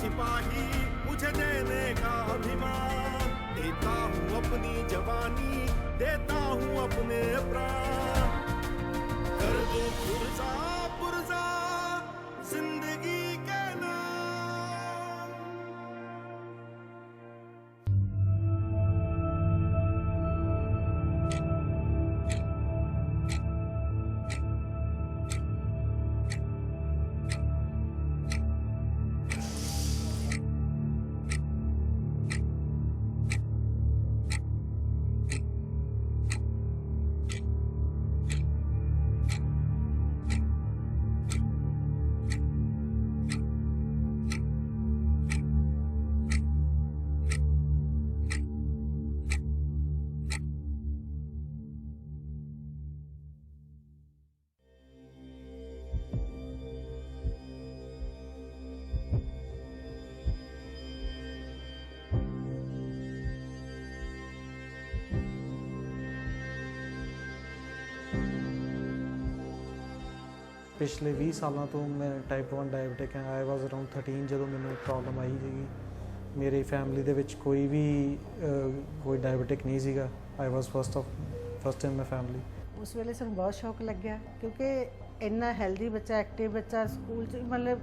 सिपाही मुझे देने का अभिमान, देता हूँ अपनी जवानी, देता हूँ अपने प्राण, कर दो पुरजा पुरजा जिंदगी के नाम। ਪਿਛਲੇ 20 ਸਾਲਾਂ ਤੋਂ ਮੈਂ ਟਾਈਪ 1 ਡਾਇਬਟਿਕ ਹਾਂ। ਆਈ ਵਾਜ਼ ਅਰਾਊਂਡ 13 ਜਦੋਂ ਮੈਨੂੰ ਪ੍ਰੋਬਲਮ ਆਈ ਸੀਗੀ। ਮੇਰੀ ਫੈਮਿਲੀ ਦੇ ਵਿੱਚ ਕੋਈ ਵੀ ਕੋਈ ਡਾਇਬਟਿਕ ਨਹੀਂ ਸੀਗਾ। ਆਈ ਵਾਜ਼ ਫਸਟ ਇਨ ਮਾਈ ਫੈਮਿਲੀ। ਉਸ ਵੇਲੇ ਸਾਨੂੰ ਬਹੁਤ ਸ਼ੌਕ ਲੱਗਿਆ ਕਿਉਂਕਿ ਇੰਨਾ ਹੈਲਦੀ ਬੱਚਾ, ਐਕਟਿਵ ਬੱਚਾ, ਸਕੂਲ 'ਚ ਮਤਲਬ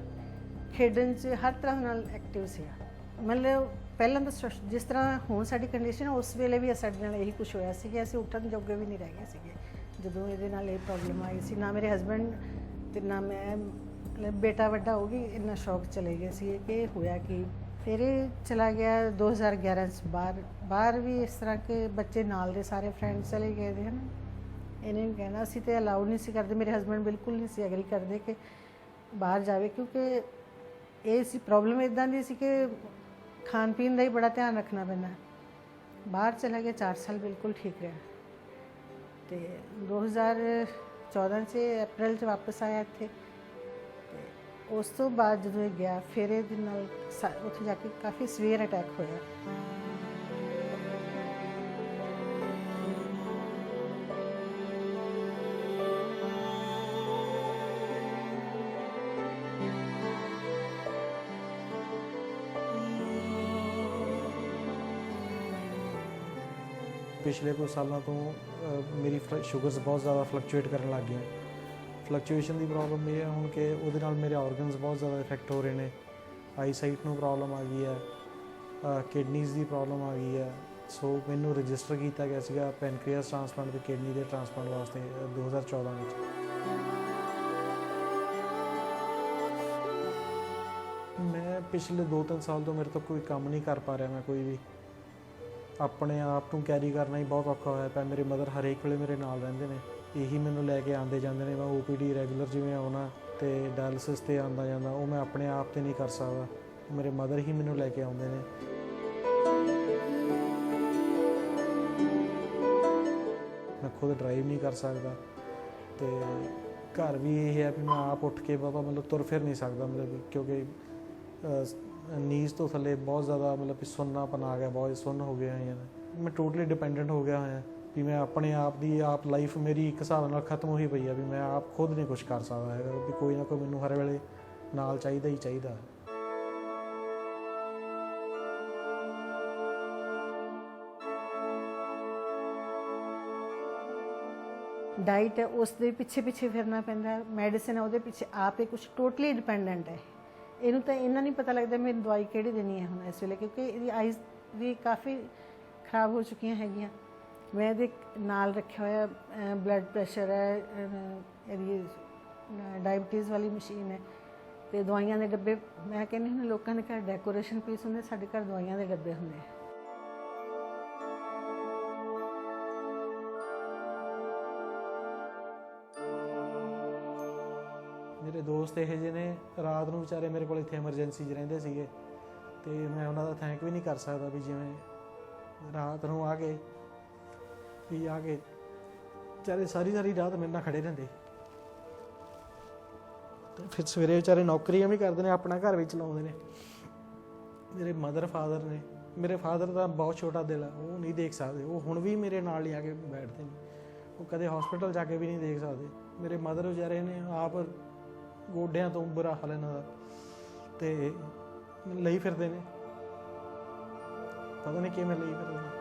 ਖੇਡਣ 'ਚ ਹਰ ਤਰ੍ਹਾਂ ਨਾਲ ਐਕਟਿਵ ਸੀਗਾ। ਮਤਲਬ ਪਹਿਲਾਂ ਤਾਂ ਜਿਸ ਤਰ੍ਹਾਂ ਹੁਣ ਸਾਡੀ ਕੰਡੀਸ਼ਨ, ਉਸ ਵੇਲੇ ਵੀ ਸਾਡੇ ਨਾਲ ਇਹੀ ਕੁਛ ਹੋਇਆ ਸੀ ਕਿ ਅਸੀਂ ਉੱਠਣ ਜੋਗੇ ਵੀ ਨਹੀਂ ਰਹਿ ਗਏ ਸੀਗੇ ਜਦੋਂ ਇਹਦੇ ਨਾਲ ਇਹ ਪ੍ਰੋਬਲਮ ਆਈ ਸੀ। ਨਾ ਮੇਰੇ ਹਸਬੈਂਡ ਤੇ ਨਾ ਮੈਂ, ਮਤਲਬ ਬੇਟਾ ਵੱਡਾ ਹੋ ਗਈ, ਇੰਨਾ ਸ਼ੌਕ ਚਲੇ ਗਏ ਸੀ ਕਿ ਇਹ ਹੋਇਆ ਕਿ ਫਿਰ ਇਹ ਚਲਾ ਗਿਆ 2011 'ਚ ਬਾਹਰ ਵੀ ਇਸ ਤਰ੍ਹਾਂ ਕਿ ਬੱਚੇ ਨਾਲ ਦੇ ਸਾਰੇ ਫਰੈਂਡ ਚਲੇ ਗਏ ਦੇ ਹਨ। ਇਹਨੇ ਵੀ ਕਹਿਣਾ, ਅਸੀਂ ਤਾਂ ਅਲਾਉਡ ਨਹੀਂ ਸੀ ਕਰਦੇ, ਮੇਰੇ ਹਸਬੈਂਡ ਬਿਲਕੁਲ ਨਹੀਂ ਸੀ ਐਗਰੀ ਕਰਦੇ ਕਿ ਬਾਹਰ ਜਾਵੇ ਕਿਉਂਕਿ ਇਹ ਸੀ ਪ੍ਰੋਬਲਮ ਇੱਦਾਂ ਦੀ ਸੀ ਕਿ ਖਾਣ ਪੀਣ ਦਾ ਹੀ ਬੜਾ ਧਿਆਨ ਰੱਖਣਾ ਪੈਂਦਾ। ਬਾਹਰ ਚਲਾ ਗਿਆ, 4 ਸਾਲ ਬਿਲਕੁਲ ਠੀਕ ਰਿਹਾ ਅਤੇ 2014 'ਚ ਅਪ੍ਰੈਲ 'ਚ ਵਾਪਸ ਆਇਆ ਇੱਥੇ। ਅਤੇ ਉਸ ਤੋਂ ਬਾਅਦ ਜਦੋਂ ਇਹ ਗਿਆ ਫਿਰ ਇਹਦੇ ਨਾਲ ਉੱਥੇ ਜਾ ਕੇ ਕਾਫੀ ਸੀਵੀਅਰ ਅਟੈਕ ਹੋਇਆ। ਪਿਛਲੇ ਕੁਝ ਸਾਲਾਂ ਤੋਂ ਮੇਰੀ ਸ਼ੂਗਰਸ ਬਹੁਤ ਜ਼ਿਆਦਾ ਫਲਕਚੁਏਟ ਕਰਨ ਲੱਗ ਗਈਆਂ। ਫਲਕਚੁਏਸ਼ਨ ਦੀ ਪ੍ਰੋਬਲਮ ਇਹ ਹੈ ਹੁਣ ਕਿ ਉਹਦੇ ਨਾਲ ਮੇਰੇ ਆਰਗਨਸ ਬਹੁਤ ਜ਼ਿਆਦਾ ਇਫੈਕਟ ਹੋ ਰਹੇ ਨੇ। ਆਈ ਸਾਈਟ ਨੂੰ ਪ੍ਰੋਬਲਮ ਆ ਗਈ ਹੈ, ਕਿਡਨੀਜ਼ ਦੀ ਪ੍ਰੋਬਲਮ ਆ ਗਈ ਹੈ। ਸੋ ਮੈਨੂੰ ਰਜਿਸਟਰ ਕੀਤਾ ਗਿਆ ਸੀਗਾ ਪੈਨਕ੍ਰੀਅਸ ਟ੍ਰਾਂਸਪਲਾਂਟ ਅਤੇ ਕਿਡਨੀ ਦੇ ਟ੍ਰਾਂਸਪਲਾਂਟ ਵਾਸਤੇ 2014 ਵਿੱਚ। ਮੈਂ ਪਿਛਲੇ 2-3 ਸਾਲ ਤੋਂ ਮੇਰੇ ਤੋਂ ਕੋਈ ਕੰਮ ਨਹੀਂ ਕਰ ਪਾ ਰਿਹਾ। ਮੈਂ ਕੋਈ ਵੀ ਆਪਣੇ ਆਪ ਨੂੰ ਕੈਰੀ ਕਰਨਾ ਹੀ ਬਹੁਤ ਔਖਾ ਹੋਇਆ ਪਿਆ। ਮੇਰੇ ਮਦਰ ਹਰੇਕ ਵੇਲੇ ਮੇਰੇ ਨਾਲ ਰਹਿੰਦੇ ਨੇ, ਇਹੀ ਮੈਨੂੰ ਲੈ ਕੇ ਆਉਂਦੇ ਜਾਂਦੇ ਨੇ। ਮੈਂ OPD ਰੈਗੂਲਰ ਜਿਵੇਂ ਆਉਣਾ ਅਤੇ ਡਾਇਲਸਿਸ 'ਤੇ ਆਉਂਦਾ ਜਾਂਦਾ, ਉਹ ਮੈਂ ਆਪਣੇ ਆਪ 'ਤੇ ਨਹੀਂ ਕਰ ਸਕਦਾ। ਮੇਰੇ ਮਦਰ ਹੀ ਮੈਨੂੰ ਲੈ ਕੇ ਆਉਂਦੇ ਨੇ। ਮੈਂ ਖੁਦ ਡਰਾਈਵ ਨਹੀਂ ਕਰ ਸਕਦਾ ਅਤੇ ਘਰ ਵੀ ਇਹ ਹੈ ਵੀ ਮੈਂ ਆਪ ਉੱਠ ਕੇ ਮਤਲਬ ਤੁਰ ਫਿਰ ਨਹੀਂ ਸਕਦਾ, ਮਤਲਬ ਕਿਉਂਕਿ ਨੀਜ਼ ਤੋਂ ਥੱਲੇ ਬਹੁਤ ਜ਼ਿਆਦਾ ਮਤਲਬ ਕਿ ਸੁੰਨਾਪਨ ਆ ਗਿਆ, ਬਹੁਤ ਸੁੰਨ ਹੋ ਗਿਆ ਹੋਇਆ। ਮੈਂ ਟੋਟਲੀ ਡਿਪੈਂਡੈਂਟ ਹੋ ਗਿਆ ਹੋਇਆ ਵੀ ਮੈਂ ਆਪਣੇ ਆਪ ਦੀ ਲਾਈਫ ਮੇਰੀ ਇੱਕ ਹਿਸਾਬ ਨਾਲ ਖਤਮ ਹੋਈ ਪਈ ਆ ਵੀ ਮੈਂ ਆਪ ਖੁਦ ਨਹੀਂ ਕੁਛ ਕਰ ਸਕਦਾ ਹੈਗਾ ਵੀ ਕੋਈ ਨਾ ਕੋਈ ਮੈਨੂੰ ਹਰ ਵੇਲੇ ਨਾਲ ਚਾਹੀਦਾ ਹੀ ਚਾਹੀਦਾ। ਡਾਈਟ ਹੈ ਉਸ ਦੇ ਪਿੱਛੇ ਫਿਰਨਾ ਪੈਂਦਾ, ਮੈਡੀਸਿਨ ਹੈ ਉਹਦੇ ਪਿੱਛੇ, ਆਪ ਇਹ ਕੁਛ ਟੋਟਲੀ ਡਿਪੈਂਡੈਂਟ ਹੈ। ਇਹਨੂੰ ਤਾਂ ਇੰਨਾ ਨਹੀਂ ਪਤਾ ਲੱਗਦਾ ਮੈਨੂੰ ਦਵਾਈ ਕਿਹੜੀ ਦੇਣੀ ਹੈ ਹੁਣ ਇਸ ਵੇਲੇ, ਕਿਉਂਕਿ ਇਹਦੀ ਆਈਜ਼ ਵੀ ਕਾਫੀ ਖਰਾਬ ਹੋ ਚੁੱਕੀਆਂ ਹੈਗੀਆਂ। ਮੈਂ ਇਹਦੇ ਨਾਲ ਰੱਖਿਆ ਹੋਇਆ ਬਲੱਡ ਪ੍ਰੈਸ਼ਰ ਹੈ, ਇਹਦੀ ਡਾਇਬਟੀਜ਼ ਵਾਲੀ ਮਸ਼ੀਨ ਹੈ ਅਤੇ ਦਵਾਈਆਂ ਦੇ ਡੱਬੇ। ਮੈਂ ਕਹਿੰਦੀ ਹੁਣ ਲੋਕਾਂ ਦੇ ਘਰ ਡੈਕੋਰੇਸ਼ਨ ਪੀਸ ਹੁੰਦੇ, ਸਾਡੇ ਘਰ ਦਵਾਈਆਂ ਦੇ ਡੱਬੇ ਹੁੰਦੇ। ਮੇਰੇ ਦੋਸਤ ਇਹੋ ਜਿਹੇ ਨੇ, ਰਾਤ ਨੂੰ ਵਿਚਾਰੇ ਮੇਰੇ ਕੋਲ ਇੱਥੇ ਐਮਰਜੈਂਸੀ 'ਚ ਰਹਿੰਦੇ ਸੀਗੇ ਅਤੇ ਮੈਂ ਉਹਨਾਂ ਦਾ ਥੈਂਕ ਵੀ ਨਹੀਂ ਕਰ ਸਕਦਾ ਵੀ ਜਿਵੇਂ ਰਾਤ ਨੂੰ ਆ ਕੇ ਵਿਚਾਰੇ ਸਾਰੀ ਰਾਤ ਮੇਰੇ ਨਾਲ ਖੜ੍ਹੇ ਰਹਿੰਦੇ ਅਤੇ ਫਿਰ ਸਵੇਰੇ ਵਿਚਾਰੇ ਨੌਕਰੀਆਂ ਵੀ ਕਰਦੇ ਨੇ, ਆਪਣਾ ਘਰ ਵੀ ਚਲਾਉਂਦੇ ਨੇ। ਮੇਰੇ ਮਦਰ ਫਾਦਰ ਨੇ, ਮੇਰੇ ਫਾਦਰ ਦਾ ਬਹੁਤ ਛੋਟਾ ਦਿਲ ਹੈ, ਉਹ ਨਹੀਂ ਦੇਖ ਸਕਦੇ, ਉਹ ਹੁਣ ਵੀ ਮੇਰੇ ਨਾਲ ਹੀ ਆ ਕੇ ਬੈਠਦੇ ਨੇ, ਉਹ ਕਦੇ ਹਸਪੀਟਲ ਜਾ ਕੇ ਵੀ ਨਹੀਂ ਦੇਖ ਸਕਦੇ। ਮੇਰੇ ਮਦਰ ਵਿਚਾਰੇ ਨੇ ਆਪ ਗੋਡਿਆਂ ਤੋਂ ਬੁਰਾ ਹਾਲ ਇਹਨਾਂ ਦਾ, ਅਤੇ ਮੈਨੂੰ ਲਈ ਫਿਰਦੇ ਨੇ, ਪਤਾ ਨਹੀਂ ਕਿਵੇਂ ਲਈ ਫਿਰਦੇ ਨੇ।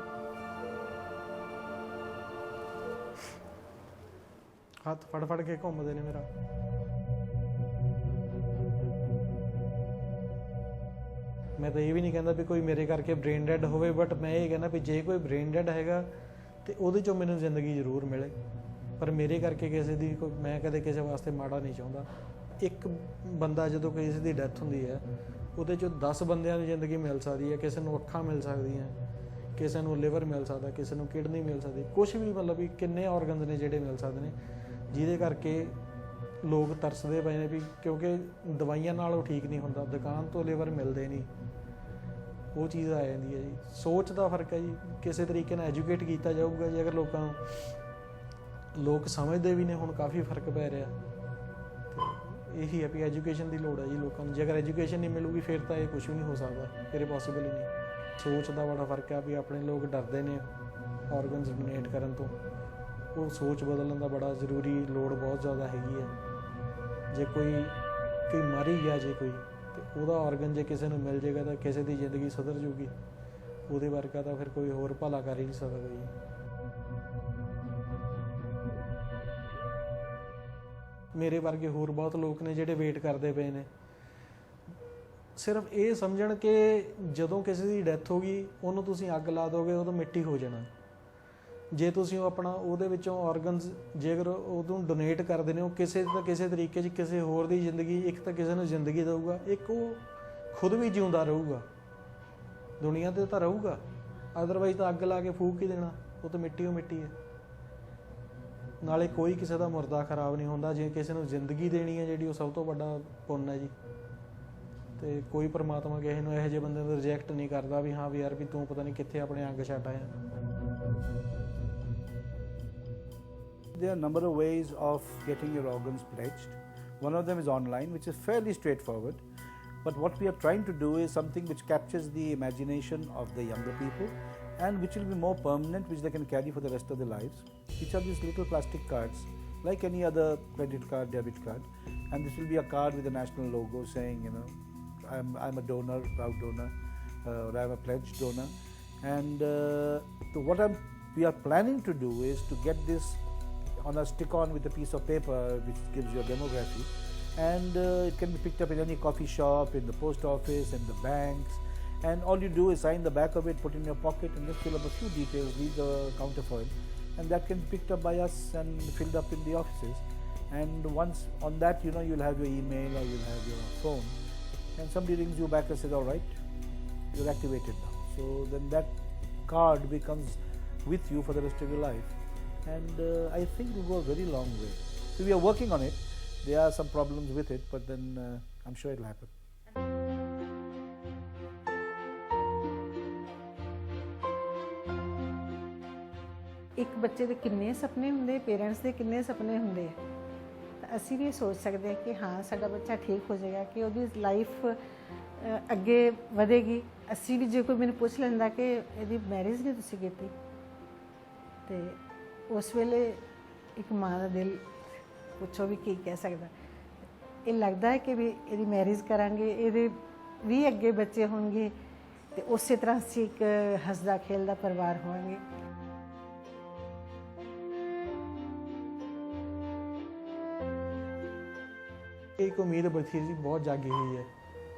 ਹੱਥ ਫੜ ਫੜ ਕੇ ਘੁੰਮਦੇ ਨੇ ਮੇਰਾ। ਮੈਂ ਤਾਂ ਇਹ ਵੀ ਨਹੀਂ ਕਹਿੰਦਾ ਵੀ ਕੋਈ ਮੇਰੇ ਕਰਕੇ ਬ੍ਰੇਨ ਡੈਡ ਹੋਵੇ, ਬਟ ਮੈਂ ਇਹ ਕਹਿੰਦਾ ਵੀ ਜੇ ਕੋਈ ਬ੍ਰੇਨ ਡੈਡ ਹੈਗਾ ਤੇ ਉਹਦੇ ਚੋਂ ਮੈਨੂੰ ਜ਼ਿੰਦਗੀ ਜ਼ਰੂਰ ਮਿਲੇ, ਪਰ ਮੇਰੇ ਕਰਕੇ ਕਿਸੇ ਦੀ ਕੋਈ, ਮੈਂ ਕਦੇ ਕਿਸੇ ਵਾਸਤੇ ਮਾੜਾ ਨਹੀਂ ਚਾਹੁੰਦਾ। ਇੱਕ ਬੰਦਾ ਜਦੋਂ ਕਿਸੇ ਦੀ ਡੈਥ ਹੁੰਦੀ ਹੈ ਉਹਦੇ ਚੋਂ 10 ਬੰਦਿਆਂ ਦੀ ਜ਼ਿੰਦਗੀ ਮਿਲ ਸਕਦੀ ਹੈ। ਕਿਸੇ ਨੂੰ ਅੱਖਾਂ ਮਿਲ ਸਕਦੀਆਂ, ਕਿਸੇ ਨੂੰ ਲਿਵਰ ਮਿਲ ਸਕਦਾ, ਕਿਸੇ ਨੂੰ ਕਿਡਨੀ ਮਿਲ ਸਕਦੀ, ਕੁਛ ਵੀ, ਮਤਲਬ ਵੀ ਕਿੰਨੇ ਔਰਗਨਸ ਨੇ ਜਿਹੜੇ ਮਿਲ ਸਕਦੇ ਨੇ, ਜਿਹਦੇ ਕਰਕੇ ਲੋਕ ਤਰਸਦੇ ਪਏ ਨੇ ਵੀ, ਕਿਉਂਕਿ ਦਵਾਈਆਂ ਨਾਲ ਉਹ ਠੀਕ ਨਹੀਂ ਹੁੰਦਾ, ਦੁਕਾਨ ਤੋਂ ਲਿਵਰ ਮਿਲਦੇ ਨਹੀਂ, ਉਹ ਚੀਜ਼ ਆ ਜਾਂਦੀ ਹੈ ਜੀ। ਸੋਚ ਦਾ ਫਰਕ ਹੈ ਜੀ। ਕਿਸੇ ਤਰੀਕੇ ਨਾਲ ਐਜੂਕੇਟ ਕੀਤਾ ਜਾਊਗਾ ਜੀ ਅਗਰ ਲੋਕਾਂ ਨੂੰ, ਲੋਕ ਸਮਝਦੇ ਵੀ ਨੇ, ਹੁਣ ਕਾਫੀ ਫਰਕ ਪੈ ਰਿਹਾ। ਤੇ ਇਹੀ ਹੈ ਵੀ ਐਜੂਕੇਸ਼ਨ ਦੀ ਲੋੜ ਹੈ ਜੀ ਲੋਕਾਂ ਨੂੰ। ਜੇ ਅਗਰ ਐਜੂਕੇਸ਼ਨ ਨਹੀਂ ਮਿਲੂਗੀ ਫਿਰ ਤਾਂ ਇਹ ਕੁਝ ਵੀ ਨਹੀਂ ਹੋ ਸਕਦਾ, ਫਿਰ ਇਹ ਪੋਸੀਬਲ ਹੀ ਨਹੀਂ। ਸੋਚ ਦਾ ਬੜਾ ਫਰਕ ਹੈ ਵੀ ਆਪਣੇ ਲੋਕ ਡਰਦੇ ਨੇ ਔਰਗਨਸ ਡੋਨੇਟ ਕਰਨ ਤੋਂ। ਉਹ ਸੋਚ ਬਦਲਣ ਦਾ ਬੜਾ ਜ਼ਰੂਰੀ, ਲੋੜ ਬਹੁਤ ਜ਼ਿਆਦਾ ਹੈਗੀ ਹੈ। ਜੇ ਕੋਈ ਮਰ ਹੀ ਗਿਆ ਜੇ ਕੋਈ, ਤੇ ਉਹਦਾ ਔਰਗਨ ਜੇ ਕਿਸੇ ਨੂੰ ਮਿਲ ਜਾਏਗਾ ਤਾਂ ਕਿਸੇ ਦੀ ਜ਼ਿੰਦਗੀ ਸੁਧਰ ਜੂਗੀ। ਉਹਦੇ ਵਰਗਾ ਤਾਂ ਫਿਰ ਕੋਈ ਹੋਰ ਭਲਾ ਕਰ ਹੀ ਨਹੀਂ ਸਕਦਾ ਜੀ। ਮੇਰੇ ਵਰਗੇ ਹੋਰ ਬਹੁਤ ਲੋਕ ਨੇ ਜਿਹੜੇ ਵੇਟ ਕਰਦੇ ਪਏ ਨੇ। ਸਿਰਫ ਇਹ ਸਮਝਣ ਕਿ ਜਦੋਂ ਕਿਸੇ ਦੀ ਡੈਥ ਹੋ ਗਈ ਉਹਨੂੰ ਤੁਸੀਂ ਅੱਗ ਲਾ ਦੋਗੇ, ਉਦੋਂ ਮਿੱਟੀ ਹੋ ਜਾਣਾ। ਜੇ ਤੁਸੀਂ ਉਹ ਆਪਣਾ ਉਹਦੇ ਵਿੱਚੋਂ ਔਰਗਨਸ ਜੇਕਰ ਉਹਨੂੰ ਡੋਨੇਟ ਕਰਦੇ ਨੇ, ਉਹ ਕਿਸੇ ਨਾ ਕਿਸੇ ਤਰੀਕੇ 'ਚ ਕਿਸੇ ਹੋਰ ਦੀ ਜ਼ਿੰਦਗੀ, ਇੱਕ ਤਾਂ ਕਿਸੇ ਨੂੰ ਜ਼ਿੰਦਗੀ ਦੇਊਗਾ, ਇੱਕ ਉਹ ਖੁਦ ਵੀ ਜਿਉਂਦਾ ਰਹੂਗਾ, ਦੁਨੀਆ 'ਤੇ ਤਾਂ ਰਹੂਗਾ। ਅਦਰਵਾਈਜ਼ ਤਾਂ ਅੱਗ ਲਾ ਕੇ ਫੂਕ ਹੀ ਦੇਣਾ, ਉਹ ਤਾਂ ਮਿੱਟੀ ਓ ਮਿੱਟੀ ਹੈ। ਨਾਲੇ ਕੋਈ ਕਿਸੇ ਦਾ ਮੁਰਦਾ ਖਰਾਬ ਨਹੀਂ ਹੁੰਦਾ। ਜੇ ਕਿਸੇ ਨੂੰ ਜ਼ਿੰਦਗੀ ਦੇਣੀ ਹੈ ਜਿਹੜੀ, ਉਹ ਸਭ ਤੋਂ ਵੱਡਾ ਪੁੰਨ ਹੈ ਜੀ। ਤੇ ਕੋਈ ਪਰਮਾਤਮਾ ਕਿਸੇ ਨੂੰ ਇਹੋ ਜਿਹੇ ਬੰਦੇ ਨੂੰ ਰਿਜੈਕਟ ਨਹੀਂ ਕਰਦਾ ਵੀ ਹਾਂ ਵੀ ਯਾਰ ਵੀ ਤੂੰ ਪਤਾ ਨਹੀਂ ਕਿੱਥੇ ਆਪਣੇ ਅੰਗ ਛੱਡ ਆਇਆ। There are a number of ways of getting your organs pledged. One of them is online, which is fairly straightforward. But what we are trying to do is something which captures the imagination of the younger people and which will be more permanent, which they can carry for the rest of their lives. Which are these little plastic cards, like any other credit card, debit card. And this will be a card with a national logo saying, you know, I'm a donor, proud donor, or I'm a pledged donor. And so what we are planning to do is to get this on a stick-on with a piece of paper which gives your demography, and it can be picked up in any coffee shop, in the post office, in the banks, and all you do is sign the back of it, put in your pocket, and just fill up a few details, leave the counterfoil, and that can be picked up by us and filled up in the offices. And once on that, you know, you'll have your email or you'll have your phone, and somebody rings you back and says, all right, you're activated now. So then that card becomes with you for the rest of your life. And I think it will go a very long way. So we are working on it. There are some problems with it, but then I'm sure it will happen. ਇੱਕ ਬੱਚੇ ਦੇ ਕਿੰਨੇ ਸੁਪਨੇ ਹੁੰਦੇ, parents ਦੇ ਕਿੰਨੇ ਸੁਪਨੇ ਹੁੰਦੇ ਆ। ਤਾਂ ਅਸੀਂ ਵੀ ਸੋਚ ਸਕਦੇ ਹਾਂ ਕਿ ਹਾਂ ਸਾਡਾ ਬੱਚਾ ਠੀਕ ਹੋ ਜਾਏਗਾ, ਕਿ ਉਹਦੀ ਲਾਈਫ ਅੱਗੇ ਵਧੇਗੀ। ਅਸੀਂ ਵੀ, ਜੇ ਕੋਈ ਮੈਨੂੰ ਪੁੱਛ ਲੈਂਦਾ ਕਿ ਇਹਦੀ ਮੈਰਿਜ ਨਹੀਂ ਤੁਸੀਂ ਕੀਤੀ, ਤੇ ਉਸ ਵੇਲੇ ਇੱਕ ਮਾਂ ਦਾ ਦਿਲ ਪੁੱਛੋ ਵੀ ਕੀ ਕਹਿ ਸਕਦਾ। ਇਹ ਲੱਗਦਾ ਹੈ ਕਿ ਵੀ ਇਹਦੀ ਮੈਰਿਜ ਕਰਾਂਗੇ, ਇਹਦੇ ਵੀ ਅੱਗੇ ਬੱਚੇ ਹੋਣਗੇ, ਤੇ ਉਸੇ ਤਰ੍ਹਾਂ ਅਸੀਂ ਇੱਕ ਹੱਸਦਾ ਖੇਲਦਾ ਪਰਿਵਾਰ ਹੋਵਾਂਗੇ। ਇੱਕ ਉਮੀਦ ਬਥੇਰੀ ਜੀ ਬਹੁਤ ਜਾਗੀ ਹੋਈ ਹੈ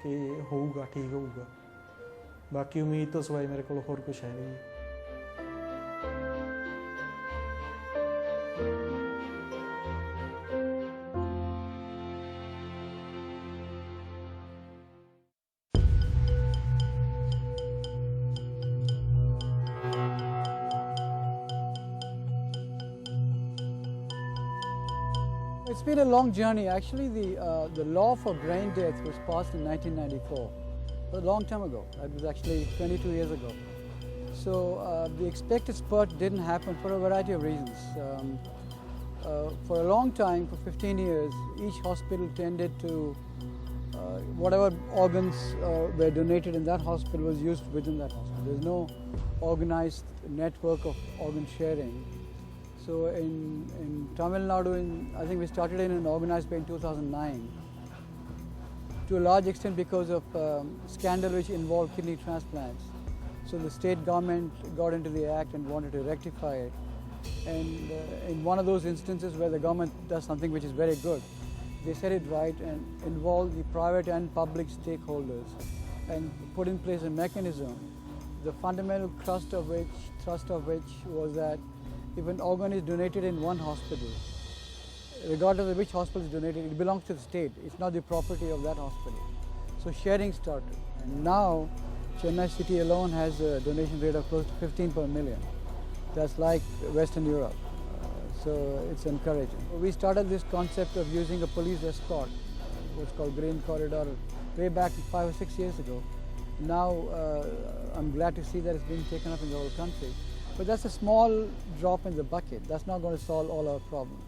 ਕਿ ਹੋਊਗਾ, ਠੀਕ ਹੋਊਗਾ। ਬਾਕੀ ਉਮੀਦ ਤੋਂ ਸਿਵਾਏ ਮੇਰੇ ਕੋਲ ਹੋਰ ਕੁਝ ਹੈ ਨਹੀਂ। It's been a long journey. Actually, the law for brain death was passed in 1994, a long time ago. That was actually 22 years ago. So the expected spurt didn't happen for a variety of reasons. For a long time, for 15 years, each hospital tended to whatever organs were donated in that hospital was used within that hospital. There's no organized network of organ sharing. So in Tamil Nadu, I think we started in an organized way in 2009. to a large extent because of scandal which involved kidney transplants. So the state government got into the act and wanted to rectify it. And in one of those instances where the government does something which is very good, they set it right and involved the private and public stakeholders and put in place a mechanism, the fundamental thrust of which was that if an organ is donated in one hospital, regardless of which hospital is donated, it belongs to the state. It's not the property of that hospital. So sharing started. And now Chennai city alone has a donation rate of close to 15 per million. That's like Western Europe. So it's encouraging. We started this concept of using a police escort, what's called Green Corridor, way back 5 or 6 years ago. Now I'm glad to see that it's being taken up in the whole country. But that's a small drop in the bucket. That's not going to solve all our problems.